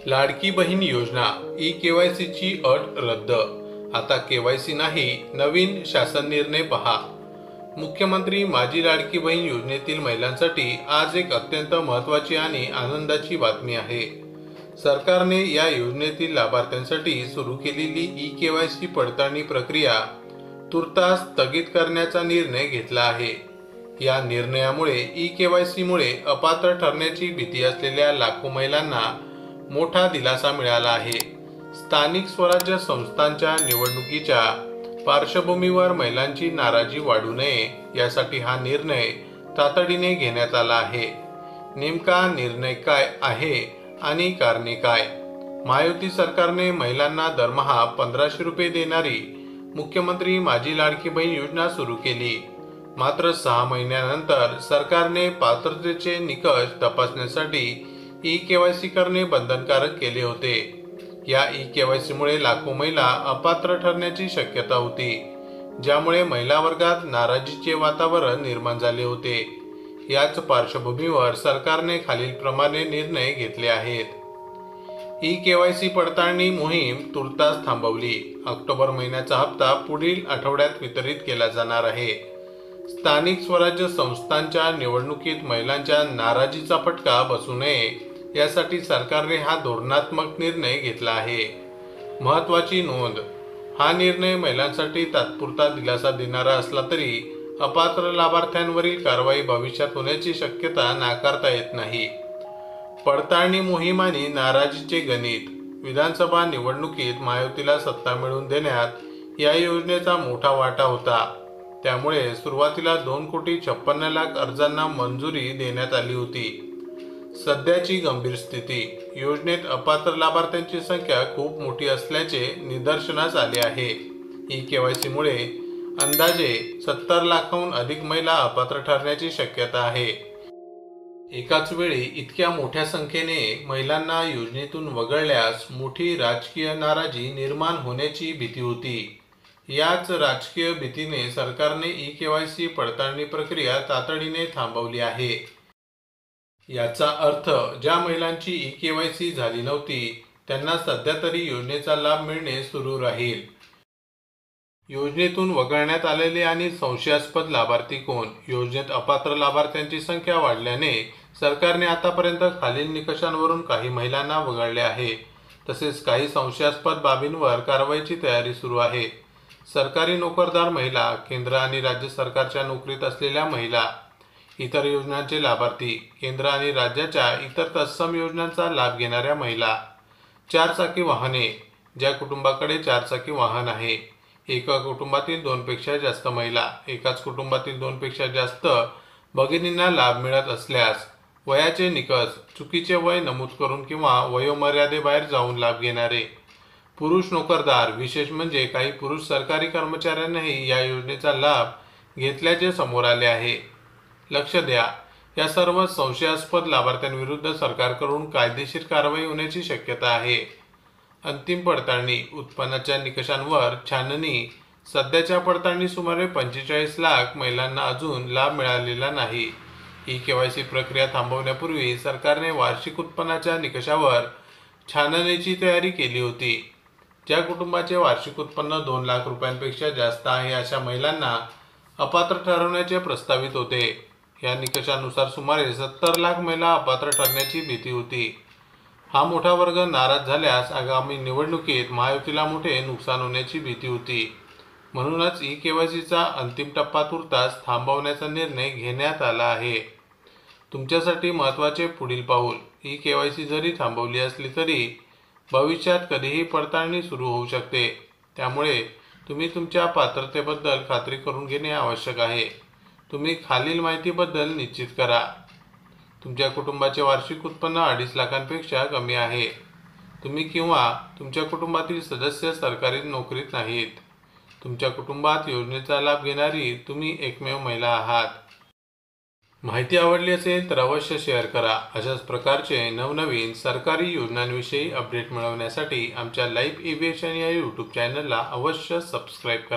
लाडकी बहीण योजना ई-केवायसी ची अट रद्द। आता केवायसी नाही, नवीन शासन निर्णय पहा। मुख्यमंत्री माझी लाडकी बहीण योजनेतील महिलांसाठी आज एक अत्यंत महत्त्वाची आणि आनंदाची बातमी आहे। सरकारने या योजनेतील लाभार्थ्यांसाठी सुरू केलेली ई-केवायसी पडताळणी प्रक्रिया तुर्तास स्थगित करण्याचा निर्णय घेतला आहे। या निर्णयामुळे ई-केवायसी मुळे अपात्र ठरण्याची भीती असलेल्या लाखो महिलांना मोठा दिलासा मिळाला आहे। स्थानिक स्वराज्य संस्थांच्या निवडणुकीच्या पार्श्वभूमीवर महिलांची नाराजी वाढू नये यासाठी हा निर्णय तातडीने घेण्यात आला आहे। नेमका निर्णय काय आहे आणि कारणे काय? महायुती सरकारने महिलांना दरमहा 1500 रुपये देणारी मुख्यमंत्री माझी लाडकी बहीण योजना सुरू केली। मात्र 6 महिन्यानंतर सरकारने पात्रतेचे निकष तपासण्यासाठी ई-केवायसी करणे बंधनकारक केले होते। या ई-केवायसी मुळे लाखो महिला अपात्र ठरण्याची शक्यता होती, ज्यामुळे महिला वर्गात नाराजीचे वातावरण निर्माण झाले होते। याच पार्श्वभूमीवर सरकारने खालीलप्रमाणे निर्णय घेतले आहेत। ई-केवायसी पडताळणी मोहीम तुर्तास थांबवली। ऑक्टोबर महिन्याचा हप्ता पुढील आठवड्यात वितरित केला जाणार आहे। स्थानिक स्वराज्य संस्थांच्या निवडणुकीत महिलांच्या नाराजीचा फटका बसू नये यासाठी सरकारने हा धोरणात्मक निर्णय घेतला आहे। महत्त्वाची नोंद: हा निर्णय महिलांसाठी तात्पुरता दिलासा देणारा असला तरी अपात्र लाभार्थ्यांवरील कारवाई भविष्यात होण्याची शक्यता नाकारता येत नाही। पडताळणी मोहीम आणि नाराजीचे गणित: विधानसभा निवडणुकीत महायुतीला सत्ता मिळवून देण्यात या योजनेचा मोठा वाटा होता। त्यामुळे सुरुवातीला 2,56,00,000 अर्जांना मंजुरी देण्यात आली होती। सध्याची गंभीर स्थिती: योजनेत अपात्र लाभार्थ्यांची संख्या खूप मोठी असल्याचे निदर्शनास आले आहे। ई-केवायसी मुळे अंदाजे 70 लाखांहून अधिक महिला अपात्र ठरण्याची शक्यता आहे। एकाच वेळी इतक्या मोठ्या संख्येने महिलांना योजनेतून वगळल्यास मोठी राजकीय नाराजी निर्माण होण्याची भीती होती। याच राजकीय भीतीने सरकारने ई-केवायसी पडताळणी प्रक्रिया तातडीने थांबवली आहे। याचा अर्थ ज्या महिलांची ई-केवायसी झाली नव्हती त्यांना सध्या तरी योजनेचा लाभ मिळणे सुरू राहील। योजनेतून वगळण्यात आलेले आणि संशयास्पद लाभार्थी कोण? योजनेत अपात्र लाभार्थ्यांची संख्या वाढल्याने सरकारने आतापर्यंत खालील निकषांवरून काही महिलांना वगळले आहे। तसेच काही संशयास्पद बाबींवर कारवाईची तयारी सुरू आहे। सरकारी नोकरदार महिला, केंद्र आणि राज्य सरकारच्या नोकरीत असलेल्या महिला, इतर योजनांचे लाभार्थी, केंद्र आणि राज्याच्या इतर तत्सम योजनांचा लाभ घेणाऱ्या महिला, 4 चाकी वाहने: ज्या कुटुंबाकडे 4 चाकी वाहन आहे, एका कुटुंबातील 2 पेक्षा जास्त महिला, एकाच कुटुंबातील 2 पेक्षा जास्त भगिनींना लाभ मिळत असल्यास, वयाचे निकष: चुकीचे वय नमूद करून किंवा वयोमर्यादेबाहेर जाऊन लाभ घेणारे, पुरुष नोकरदार, विशेष म्हणजे काही पुरुष सरकारी कर्मचाऱ्यांनाही या योजनेचा लाभ घेतल्याचे समोर आले आहे। लक्ष द्या, या सर्व संशयास्पद लाभार्थ्यांविरुद्ध सरकारकडून कायदेशीर कारवाई होण्याची शक्यता आहे। अंतिम पडताळणी: उत्पन्नाच्या निकषांवर छाननी: सध्याच्या पडताळणी सुमारे 45 लाख महिलांना अजून लाभ मिळालेला नाही। ई-केवायसी प्रक्रिया थांबवण्यापूर्वी सरकारने वार्षिक उत्पन्नाच्या निकषावर छाननीची तयारी केली होती। ज्या कुटुंबाचे वार्षिक उत्पन्न 2 लाख रुपयांपेक्षा जास्त आहे अशा महिलांना अपात्र ठरवण्याचे प्रस्तावित होते। या निकषानुसार सुमारे 70 लाख महिला अपात्र ठरण्याची भीती होती। हा मोठा वर्ग नाराज झाल्यास आगामी निवडणुकीत महायुतीला मोठे नुकसान होण्याची भीती होती। म्हणूनच ई-केवायसीचा अंतिम टप्पा तुर्तास थांबवण्याचा निर्णय घेण्यात आला आहे। तुमच्यासाठी महत्त्वाचे पुढील पाऊल: ई-केवायसी जरी थांबवली असली तरी भविष्यात कधीही पडताळणी सुरू होऊ शकते। त्यामुळे तुम्ही तुमच्या पात्रतेबद्दल खात्री करून घेणे आवश्यक आहे। तुम्ही खालील माहितीबद्दल निश्चित करा: तुमच्या कुटुंबाचे वार्षिक उत्पन्न 2.5 लाखांपेक्षा कमी आहे। तुम्ही किंवा तुमच्या कुटुंबातील सदस्य सरकारी नोकरीत नाहीत। तुमच्या कुटुंबात योजनेचा लाभ घेणारी तुम्ही एकमेव महिला आहात। माहिती आवडली असेल तर अवश्य शेअर करा। अशाच प्रकारचे नवनवीन सरकारी योजनांविषयी अपडेट मिळवण्यासाठी आमच्या लाईव्ह एव्हिएशन या यूट्यूब चॅनलला अवश्य सबस्क्राईब करा।